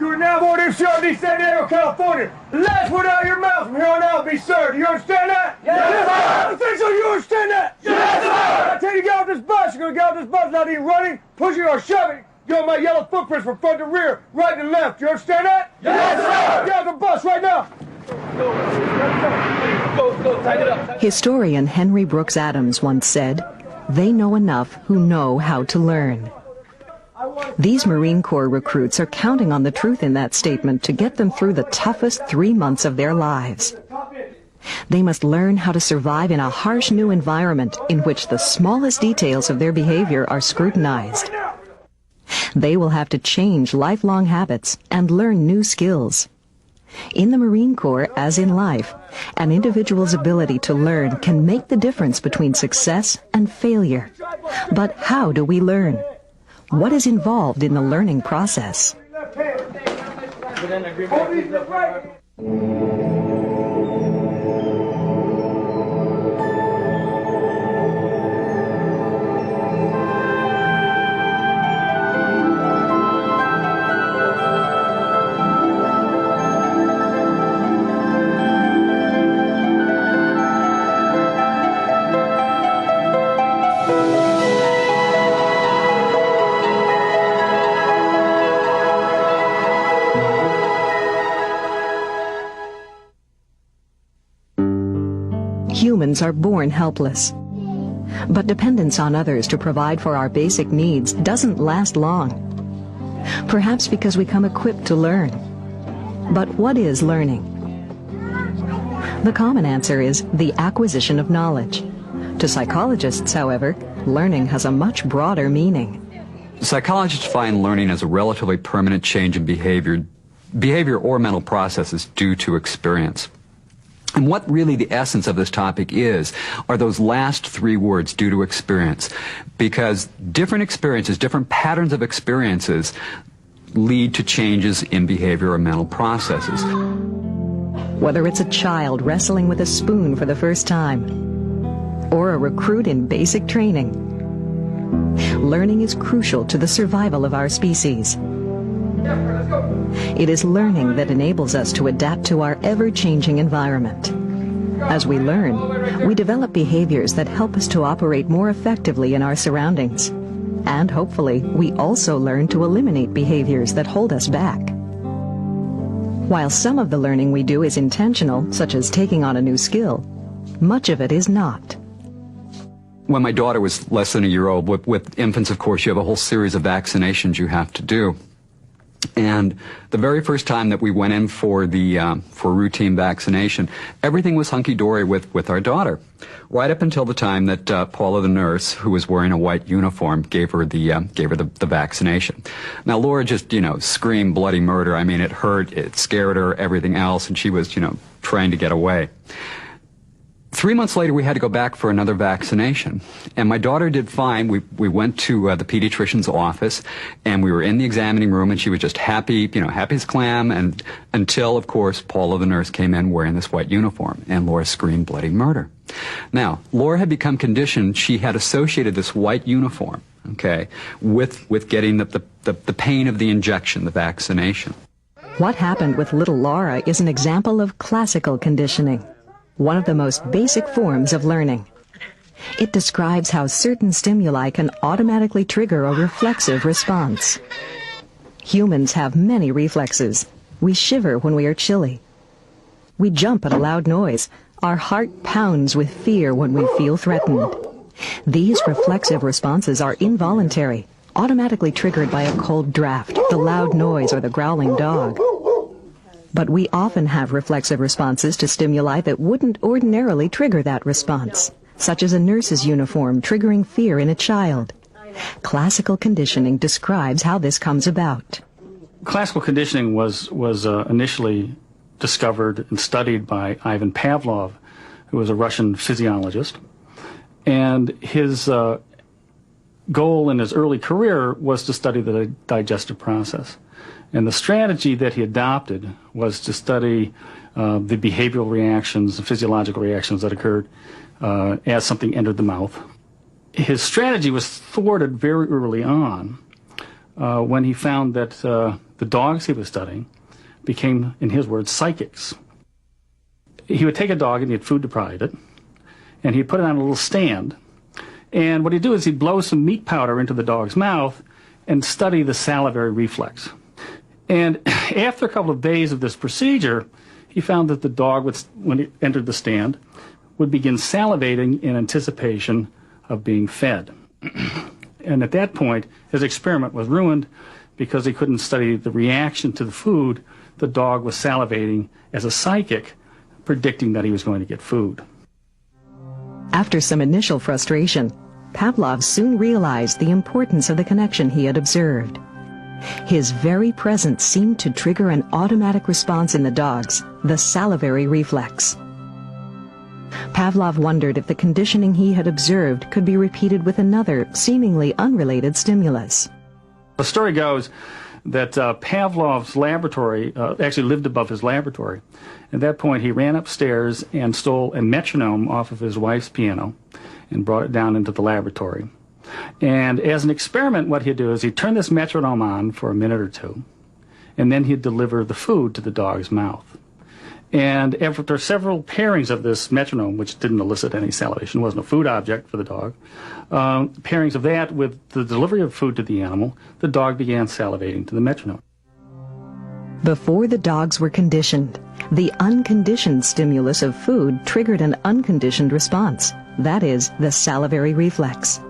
You are now boarding CRD San Diego, California. The last word out of your mouth from here on out will be sir. Do you understand that? Yes, sir. I think so. You understand that? Yes, sir. I tell you to get off this bus. You're going to get off this bus without even running, pushing, or shoving. Get on my yellow footprints from front to rear, right and left. You understand that? Yes, sir. Get off the bus right now. Go, tighten it up. Historian Henry Brooks Adams once said, "They know enough who know how to learn." These Marine Corps recruits are counting on the truth in that statement to get them through the toughest 3 months of their lives. They must learn how to survive in a harsh new environment in which the smallest details of their behavior are scrutinized. They will have to change lifelong habits and learn new skills. In the Marine Corps, as in life, an individual's ability to learn can make the difference between success and failure. But how do we learn? What is involved in the learning process? Humans are born helpless. But dependence on others to provide for our basic needs doesn't last long. Perhaps because we come equipped to learn. But what is learning? The common answer is the acquisition of knowledge. To psychologists, however, learning has a much broader meaning. Psychologists define learning as a relatively permanent change in behavior or mental processes due to experience. And what really the essence of this topic are those last 3 words, due to experience. Because different experiences, different patterns of experiences lead to changes in behavior or mental processes. Whether it's a child wrestling with a spoon for the first time, or a recruit in basic training, learning is crucial to the survival of our species. It is learning that enables us to adapt to our ever-changing environment. As we learn, we develop behaviors that help us to operate more effectively in our surroundings. And hopefully, we also learn to eliminate behaviors that hold us back. While some of the learning we do is intentional, such as taking on a new skill, much of it is not. When my daughter was less than a year old, with infants, of course, you have a whole series of vaccinations you have to do. And the very first time that we went in for routine vaccination, everything was hunky-dory with our daughter, right up until the time that Paula, the nurse, who was wearing a white uniform, gave her the vaccination. Now Laura just screamed bloody murder. I mean, it hurt, it scared her, everything else, and she was trying to get away. 3 months later, we had to go back for another vaccination. And my daughter did fine. We went to the pediatrician's office, and we were in the examining room, and she was just happy, happy as a clam, and until, of course, Paula, the nurse, came in wearing this white uniform, and Laura screamed bloody murder. Now, Laura had become conditioned. She had associated this white uniform, okay, with getting the pain of the injection, the vaccination. What happened with little Laura is an example of classical conditioning, one of the most basic forms of learning. It describes how certain stimuli can automatically trigger a reflexive response. Humans have many reflexes. We shiver when we are chilly. We jump at a loud noise. Our heart pounds with fear when we feel threatened. These reflexive responses are involuntary, automatically triggered by a cold draft, the loud noise, or the growling dog. But we often have reflexive responses to stimuli that wouldn't ordinarily trigger that response, such as a nurse's uniform triggering fear in a child. Classical conditioning describes how this comes about. Classical conditioning was initially discovered and studied by Ivan Pavlov, who was a Russian physiologist. And his goal in his early career was to study the digestive process. And the strategy that he adopted was to study the behavioral reactions, the physiological reactions that occurred as something entered the mouth. His strategy was thwarted very early on when he found that the dogs he was studying became, in his words, psychics. He would take a dog and he'd food deprive it, and he'd put it on a little stand, and what he'd do is he'd blow some meat powder into the dog's mouth and study the salivary reflex. And after a couple of days of this procedure, he found that the dog, when it entered the stand, would begin salivating in anticipation of being fed. And at that point, his experiment was ruined because he couldn't study the reaction to the food. The dog was salivating as a psychic, predicting that he was going to get food. After some initial frustration, Pavlov soon realized the importance of the connection he had observed. His very presence seemed to trigger an automatic response in the dogs, the salivary reflex. Pavlov wondered if the conditioning he had observed could be repeated with another, seemingly unrelated stimulus. The story goes that Pavlov's laboratory actually lived above his laboratory. At that point, he ran upstairs and stole a metronome off of his wife's piano and brought it down into the laboratory. And as an experiment, what he'd do is he'd turn this metronome on for a minute or two, and then he'd deliver the food to the dog's mouth. And after several pairings of this metronome, which didn't elicit any salivation, wasn't a food object for the dog, pairings of that with the delivery of food to the animal, the dog began salivating to the metronome. Before the dogs were conditioned, the unconditioned stimulus of food triggered an unconditioned response, that is, the salivary reflex.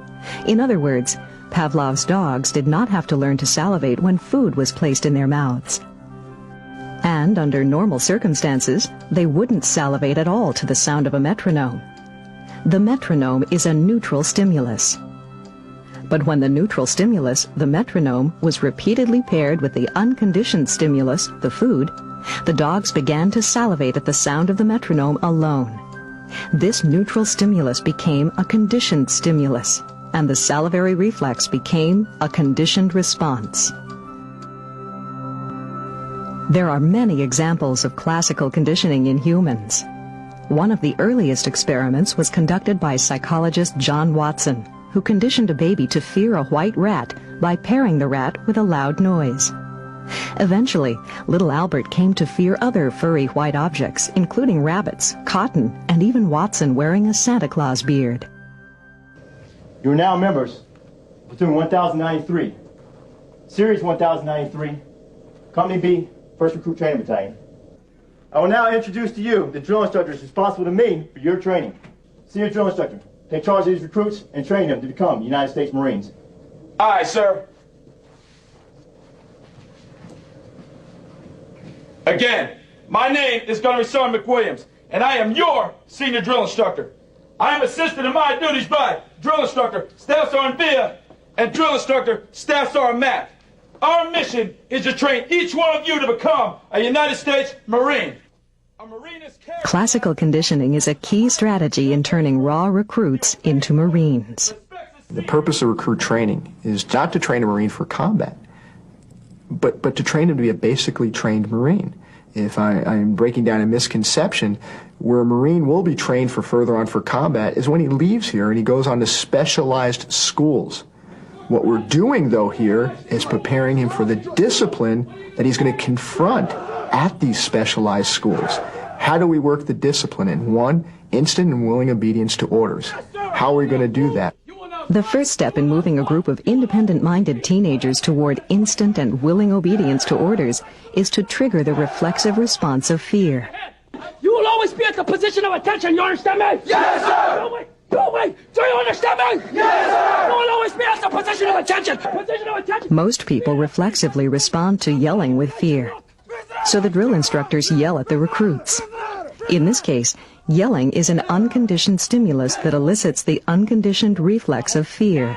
In other words, Pavlov's dogs did not have to learn to salivate when food was placed in their mouths. And under normal circumstances, they wouldn't salivate at all to the sound of a metronome. The metronome is a neutral stimulus. But when the neutral stimulus, the metronome, was repeatedly paired with the unconditioned stimulus, the food, the dogs began to salivate at the sound of the metronome alone. This neutral stimulus became a conditioned stimulus, and the salivary reflex became a conditioned response. There are many examples of classical conditioning in humans. One of the earliest experiments was conducted by psychologist John Watson, who conditioned a baby to fear a white rat by pairing the rat with a loud noise. Eventually, little Albert came to fear other furry white objects, including rabbits, cotton, and even Watson wearing a Santa Claus beard. You are now members of Platoon 1093, Series 1093, Company B, 1st Recruit Training Battalion. I will now introduce to you the drill instructors responsible to me for your training. Senior drill instructor, take charge of these recruits and train them to become United States Marines. Aye, sir. Again, my name is Gunnery Sergeant McWilliams, and I am your senior drill instructor. I am assisted in my duties by drill instructor Staff Sergeant Villa and drill instructor Staff Sergeant Mack. Our mission is to train each one of you to become a United States Marine. A Marine is Classical conditioning is a key strategy in turning raw recruits into Marines. The purpose of recruit training is not to train a Marine for combat, but to train him to be a basically trained Marine. If I'm breaking down a misconception, where a Marine will be trained for further on for combat is when he leaves here and he goes on to specialized schools. What we're doing, though, here is preparing him for the discipline that he's going to confront at these specialized schools. How do we work the discipline in? 1, instant and willing obedience to orders. How are we going to do that? The first step in moving a group of independent-minded teenagers toward instant and willing obedience to orders is to trigger the reflexive response of fear. You will always be at the position of attention, you understand me? Yes, sir! Wait, do you understand me? Yes, sir! You will always be at the position of attention! Position of attention! Most people reflexively respond to yelling with fear. So the drill instructors yell at the recruits. In this case, yelling is an unconditioned stimulus that elicits the unconditioned reflex of fear.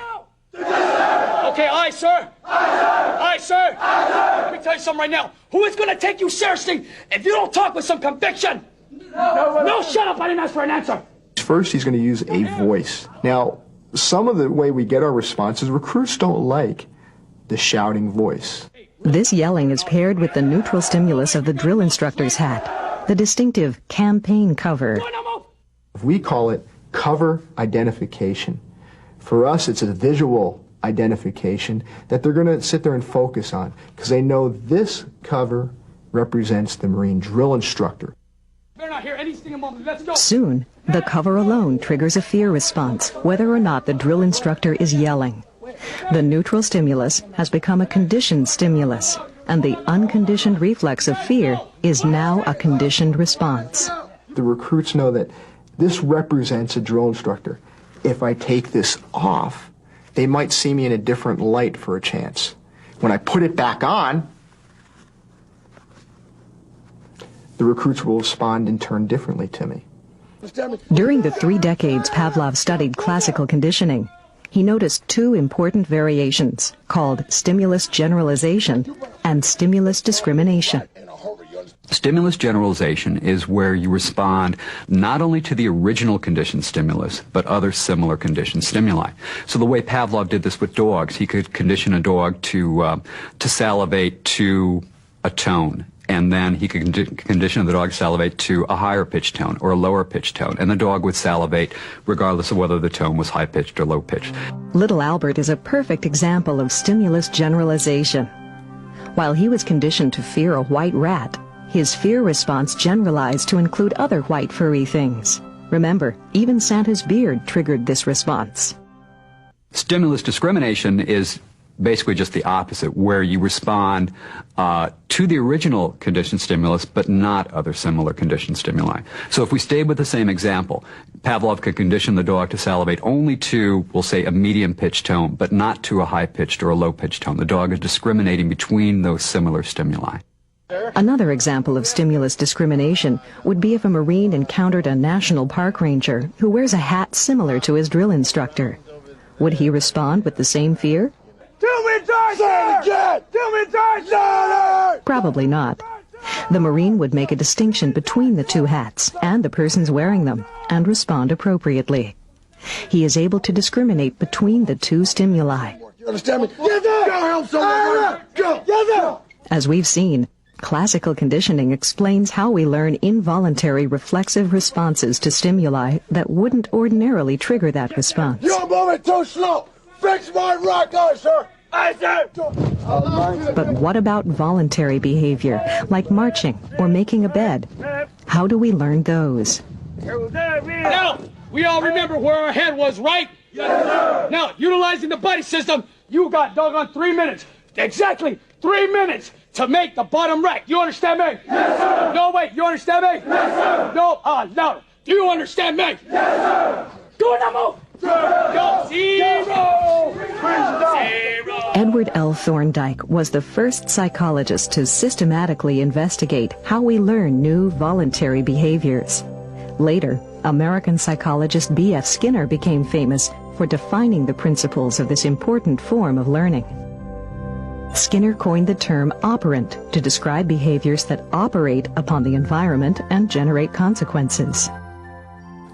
Okay, aye, sir. Aye, sir. Let me tell you something right now. Who is going to take you seriously if you don't talk with some conviction? No, shut up. I didn't ask for an answer. First, he's going to use a voice. Now, some of the way we get our responses, recruits don't like the shouting voice. This yelling is paired with the neutral stimulus of the drill instructor's hat, the distinctive campaign cover. We call it cover identification. For us, it's a visual identification that they're going to sit there and focus on, because they know this cover represents the Marine drill instructor. Soon, the cover alone triggers a fear response, whether or not the drill instructor is yelling. The neutral stimulus has become a conditioned stimulus, and the unconditioned reflex of fear is now a conditioned response. The recruits know that this represents a drill instructor. If I take this off, they might see me in a different light for a chance. When I put it back on, the recruits will respond and turn differently to me. During the 3 decades Pavlov studied classical conditioning, he noticed 2 important variations called stimulus generalization and stimulus discrimination. Stimulus generalization is where you respond not only to the original conditioned stimulus, but other similar conditioned stimuli. So the way Pavlov did this with dogs, he could condition a dog to salivate to a tone, and then he could condition the dog to salivate to a higher pitched tone or a lower pitched tone, and the dog would salivate regardless of whether the tone was high pitched or low pitched. Little Albert is a perfect example of stimulus generalization. While he was conditioned to fear a white rat, his fear response generalized to include other white furry things. Remember, even Santa's beard triggered this response. Stimulus discrimination is basically just the opposite, where you respond to the original conditioned stimulus, but not other similar conditioned stimuli. So if we stay with the same example, Pavlov could condition the dog to salivate only to, we'll say, a medium-pitched tone, but not to a high-pitched or a low-pitched tone. The dog is discriminating between those similar stimuli. Another example of stimulus discrimination would be if a Marine encountered a national park ranger who wears a hat similar to his drill instructor. Would he respond with the same fear? Probably not. The Marine would make a distinction between the 2 hats and the persons wearing them and respond appropriately. He is able to discriminate between the 2 stimuli. You understand me? Yes, sir! Go help someone! Go! Yes, sir! As we've seen, classical conditioning explains how we learn involuntary reflexive responses to stimuli that wouldn't ordinarily trigger that response. You're moving too slow! Fix my rock on, sir! But what about voluntary behavior, like marching or making a bed? How do we learn those? Now, we all remember where our head was, right? Yes, sir. Now, utilizing the buddy system, you got doggone 3 minutes. Exactly 3 minutes to make the bottom rack. You understand me? Yes, sir. No, wait, you understand me? Yes, sir. No, louder. Do you understand me? Yes, sir. Do now move. Go. 0. 0. Edward L. Thorndike was the first psychologist to systematically investigate how we learn new voluntary behaviors. Later, American psychologist B.F. Skinner became famous for defining the principles of this important form of learning. Skinner coined the term operant to describe behaviors that operate upon the environment and generate consequences.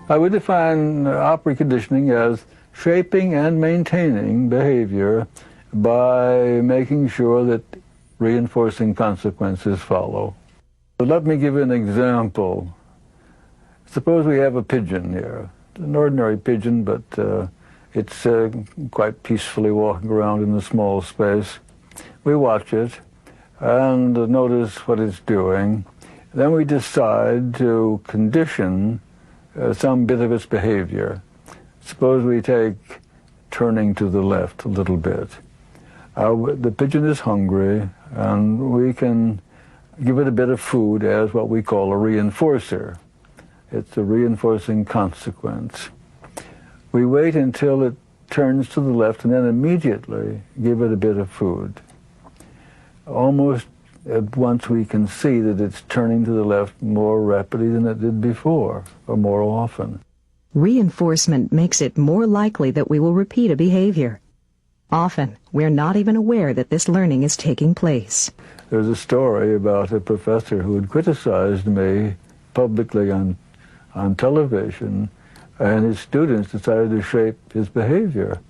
I would define operant conditioning as shaping and maintaining behavior by making sure that reinforcing consequences follow. So let me give you an example. Suppose we have a pigeon here, an ordinary pigeon, but it's quite peacefully walking around in a small space. We watch it and notice what it's doing. Then we decide to condition some bit of its behavior. Suppose we take turning to the left a little bit. The pigeon is hungry, and we can give it a bit of food as what we call a reinforcer. It's a reinforcing consequence. We wait until it turns to the left and then immediately give it a bit of food. Almost at once we can see that it's turning to the left more rapidly than it did before, or more often. Reinforcement makes it more likely that we will repeat a behavior. Often, we're not even aware that this learning is taking place. There's a story about a professor who had criticized me publicly on television, and his students decided to shape his behavior.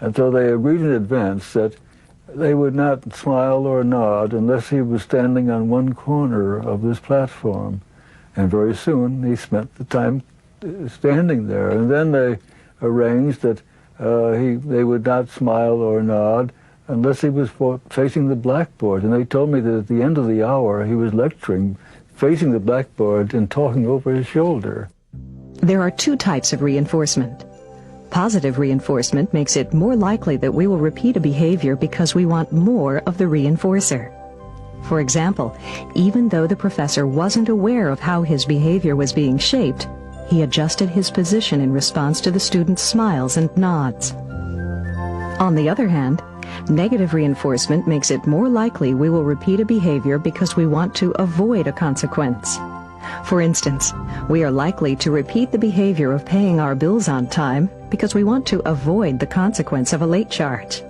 And so they agreed in advance that they would not smile or nod unless he was standing on one corner of this platform. And very soon he spent the time standing there. And then they arranged that they would not smile or nod unless he was facing the blackboard. And they told me that at the end of the hour, he was lecturing, facing the blackboard and talking over his shoulder. There are two types of reinforcement. Positive reinforcement makes it more likely that we will repeat a behavior because we want more of the reinforcer. For example, even though the professor wasn't aware of how his behavior was being shaped, he adjusted his position in response to the student's smiles and nods. On the other hand, negative reinforcement makes it more likely we will repeat a behavior because we want to avoid a consequence. For instance, we are likely to repeat the behavior of paying our bills on time because we want to avoid the consequence of a late charge.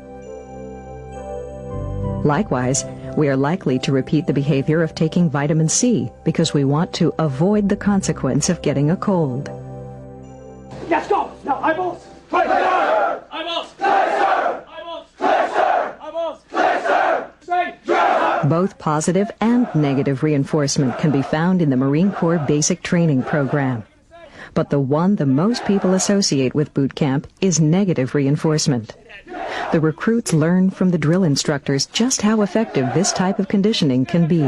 Likewise, we are likely to repeat the behavior of taking vitamin C because we want to avoid the consequence of getting a cold. Let's go! Now, eyeballs! Eyeballs! Eyeballs! Eyeballs! Say! Both positive and negative reinforcement can be found in the Marine Corps Basic Training Program. But the one the most people associate with boot camp is negative reinforcement. The recruits learn from the drill instructors just how effective this type of conditioning can be.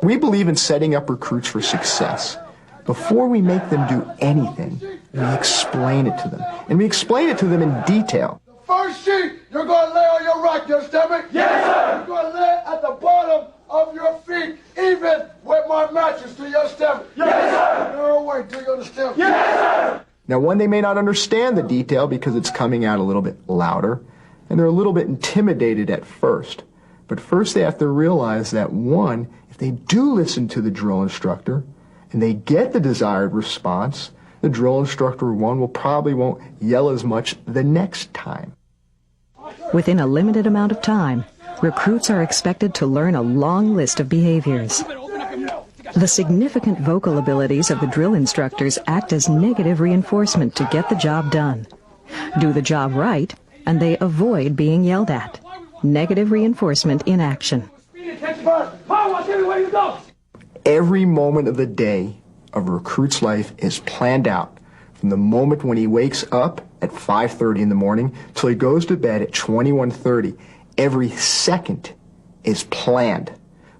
We believe in setting up recruits for success. Before we make them do anything, we explain it to them. And we explain it to them in detail. First sheet, you're going to lay on your right, you understand me? Yes, sir. You're going to lay at the bottom of your feet, even with my mattress. Do you understand me? Yes, sir. Narrow way, do you understand me? Yes, sir. Now, one, they may not understand the detail because it's coming out a little bit louder, and they're a little bit intimidated at first. But first they have to realize that, one, if they do listen to the drill instructor and they get the desired response, the drill instructor, one, probably won't yell as much the next time. Within a limited amount of time, recruits are expected to learn a long list of behaviors. The significant vocal abilities of the drill instructors act as negative reinforcement to get the job done. Do the job right, and they avoid being yelled at. Negative reinforcement in action. Every moment of the day of a recruit's life is planned out from the moment when he wakes up at 5:30 in the morning till he goes to bed at 21:30. Every second is planned.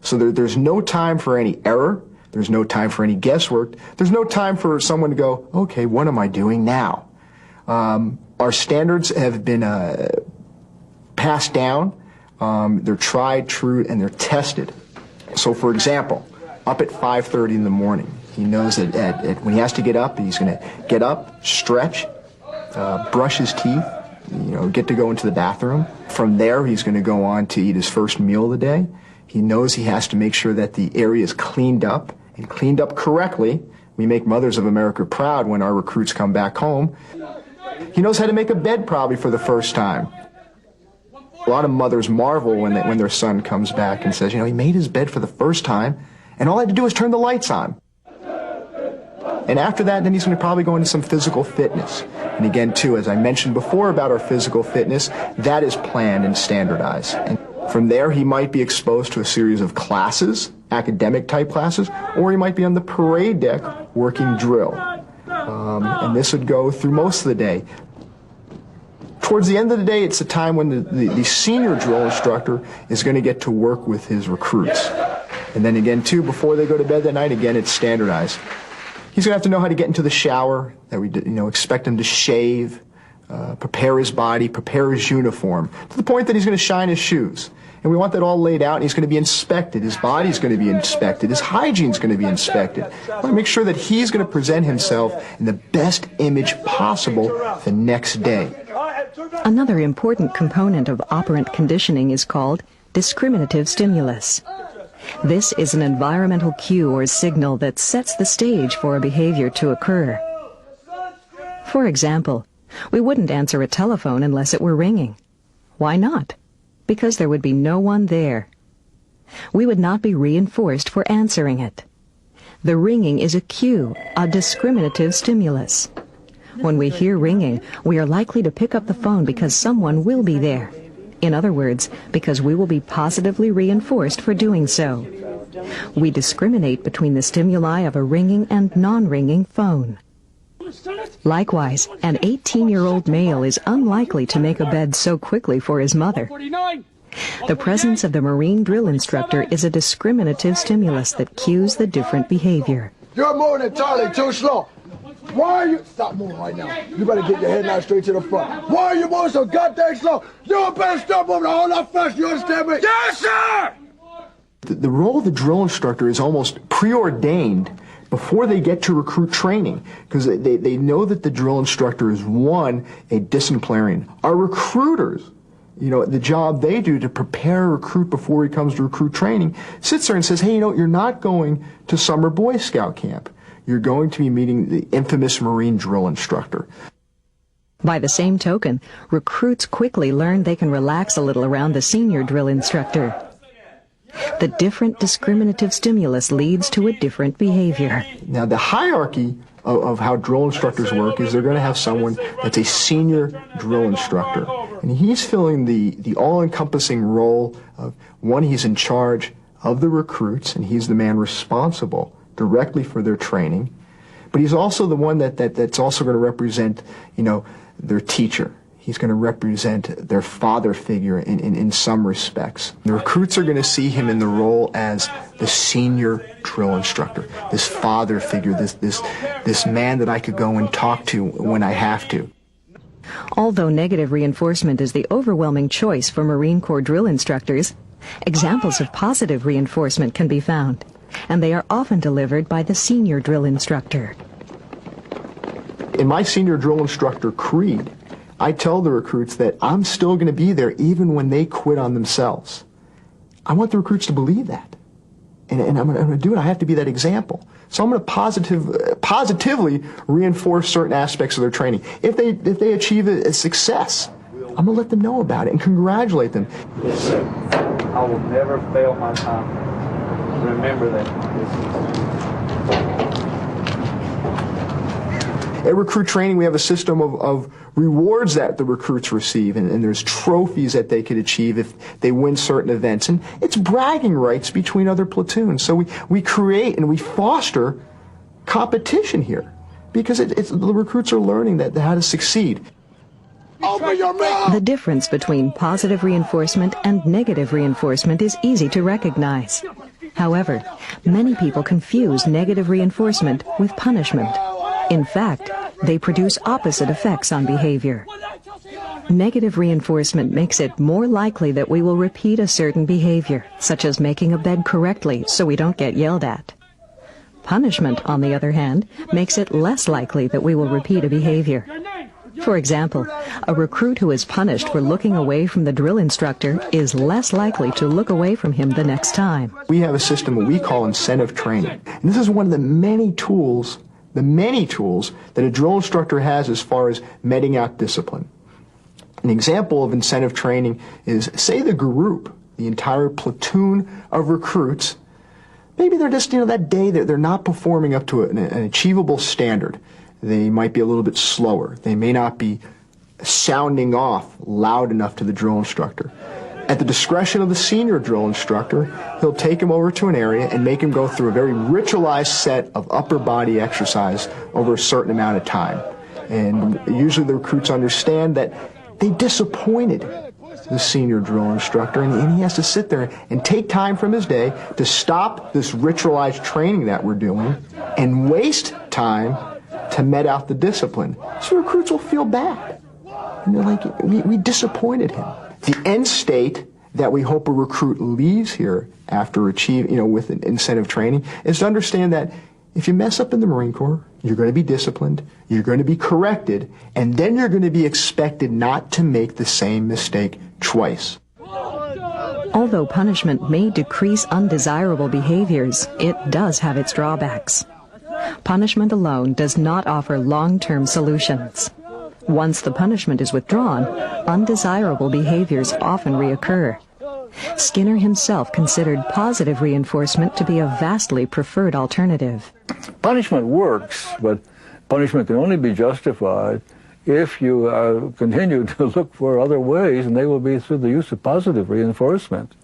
So there's no time for any error. There's no time for any guesswork. There's no time for someone to go, okay, what am I doing now? Our standards have been passed down. They're tried, true, and they're tested. So, for example, up at 5:30 in the morning, he knows that when he has to get up, he's going to get up, stretch, brush his teeth, get to go into the bathroom. From there, he's going to go on to eat his first meal of the day. He knows he has to make sure that the area is cleaned up and cleaned up correctly. We make Mothers of America proud when our recruits come back home. He knows how to make a bed probably for the first time. A lot of mothers marvel when their son comes back and says, he made his bed for the first time, and all I had to do was turn the lights on. And after that, then he's going to probably go into some physical fitness. And again, too, as I mentioned before about our physical fitness, that is planned and standardized. And from there, he might be exposed to a series of classes, academic-type classes, or he might be on the parade deck working drill. And this would go through most of the day. Towards the end of the day, it's the time when the senior drill instructor is going to get to work with his recruits. And then again, too, before they go to bed that night, again, it's standardized. He's going to have to know how to get into the shower, that we expect him to shave, prepare his body, prepare his uniform, to the point that he's going to shine his shoes. And we want that all laid out, and he's going to be inspected. His body's going to be inspected. His hygiene's going to be inspected. We want to make sure that he's going to present himself in the best image possible the next day. Another important component of operant conditioning is called discriminative stimulus. This is an environmental cue or signal that sets the stage for a behavior to occur. For example, we wouldn't answer a telephone unless it were ringing. Why not? Because there would be no one there. We would not be reinforced for answering it. The ringing is a cue, a discriminative stimulus. When we hear ringing, we are likely to pick up the phone because someone will be there. In other words, because we will be positively reinforced for doing so. We discriminate between the stimuli of a ringing and non-ringing phone. Likewise, an 18-year-old male is unlikely to make a bed so quickly for his mother. The presence of the Marine drill instructor is a discriminative stimulus that cues the different behavior. You're moving entirely too slow. Why are you... Stop moving right now. You better get your head now straight to the front. Why are you moving so goddamn slow? You better stop moving a whole lot faster. You understand me? Yes, sir! The role of the drill instructor is almost preordained before they get to recruit training, because they know that the drill instructor is, one, a disciplinarian. Our recruiters, you know, the job they do to prepare a recruit before he comes to recruit training, sits there and says, hey, you know, you're not going to summer Boy Scout camp. You're going to be meeting the infamous Marine drill instructor. By the same token, recruits quickly learn they can relax a little around the senior drill instructor. The different discriminative stimulus leads to a different behavior. Now, the hierarchy of how drill instructors work is they're going to have someone that's a senior drill instructor. And he's filling the all-encompassing role of, one, he's in charge of the recruits, and he's the man responsible directly for their training. But he's also the one that's also going to represent, you know, their teacher. He's going to represent their father figure in some respects. The recruits are going to see him in the role as the senior drill instructor, this father figure, this man that I could go and talk to when I have to. Although negative reinforcement is the overwhelming choice for Marine Corps drill instructors, examples of positive reinforcement can be found, and they are often delivered by the senior drill instructor. In my senior drill instructor creed, I tell the recruits that I'm still going to be there even when they quit on themselves. I want the recruits to believe that. And I'm going to do it. I have to be that example. So I'm going to positively reinforce certain aspects of their training. If they achieve a success, I'm going to let them know about it and congratulate them. Yes, sir. I will never fail my time. Remember that. At recruit training, we have a system of rewards that the recruits receive, and there's trophies that they could achieve if they win certain events. And it's bragging rights between other platoons. So we create and we foster competition here, because the recruits are learning how to succeed. Open your mouth! The difference between positive reinforcement and negative reinforcement is easy to recognize. However, many people confuse negative reinforcement with punishment. In fact, they produce opposite effects on behavior. Negative reinforcement makes it more likely that we will repeat a certain behavior, such as making a bed correctly so we don't get yelled at. Punishment, on the other hand, makes it less likely that we will repeat a behavior. For example, a recruit who is punished for looking away from the drill instructor is less likely to look away from him the next time. We have a system that we call incentive training. And this is one of the many tools that a drill instructor has as far as meting out discipline. An example of incentive training is, say the group, the entire platoon of recruits, maybe they're just, that day they're not performing up to an achievable standard. They might be a little bit slower. They may not be sounding off loud enough to the drill instructor. At the discretion of the senior drill instructor, he'll take him over to an area and make him go through a very ritualized set of upper body exercise over a certain amount of time. And usually the recruits understand that they disappointed the senior drill instructor, and he has to sit there and take time from his day to stop this ritualized training that we're doing and waste time to met out the discipline. So recruits will feel bad. And they're like, we disappointed him. The end state that we hope a recruit leaves here after achieving, with an incentive training, is to understand that if you mess up in the Marine Corps, you're going to be disciplined, you're going to be corrected, and then you're going to be expected not to make the same mistake twice. Although punishment may decrease undesirable behaviors, it does have its drawbacks. Punishment alone does not offer long-term solutions. Once the punishment is withdrawn, undesirable behaviors often reoccur. Skinner himself considered positive reinforcement to be a vastly preferred alternative. Punishment works, but punishment can only be justified if you continue to look for other ways, and they will be through the use of positive reinforcement.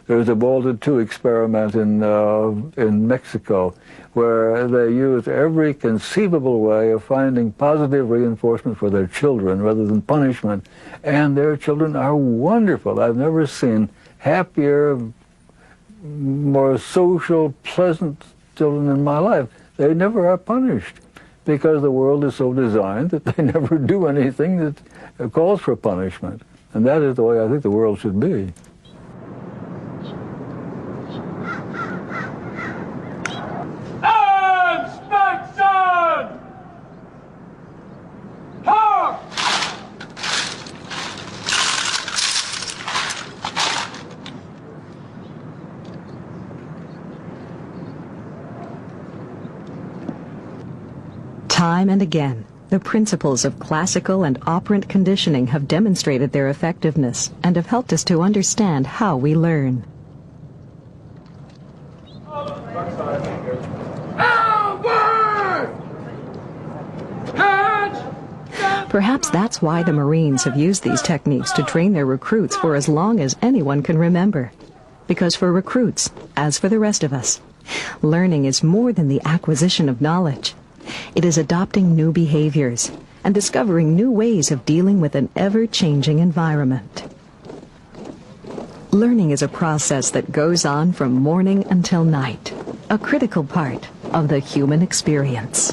There was a Boulder 2 experiment in Mexico where they used every conceivable way of finding positive reinforcement for their children rather than punishment. And their children are wonderful. I've never seen happier, more social, pleasant children in my life. They never are punished because the world is so designed that they never do anything that calls for punishment. And that is the way I think the world should be. Inspection! Halt! Time and again, the principles of classical and operant conditioning have demonstrated their effectiveness and have helped us to understand how we learn. Perhaps that's why the Marines have used these techniques to train their recruits for as long as anyone can remember. Because for recruits, as for the rest of us, learning is more than the acquisition of knowledge. It is adopting new behaviors and discovering new ways of dealing with an ever-changing environment. Learning is a process that goes on from morning until night, a critical part of the human experience.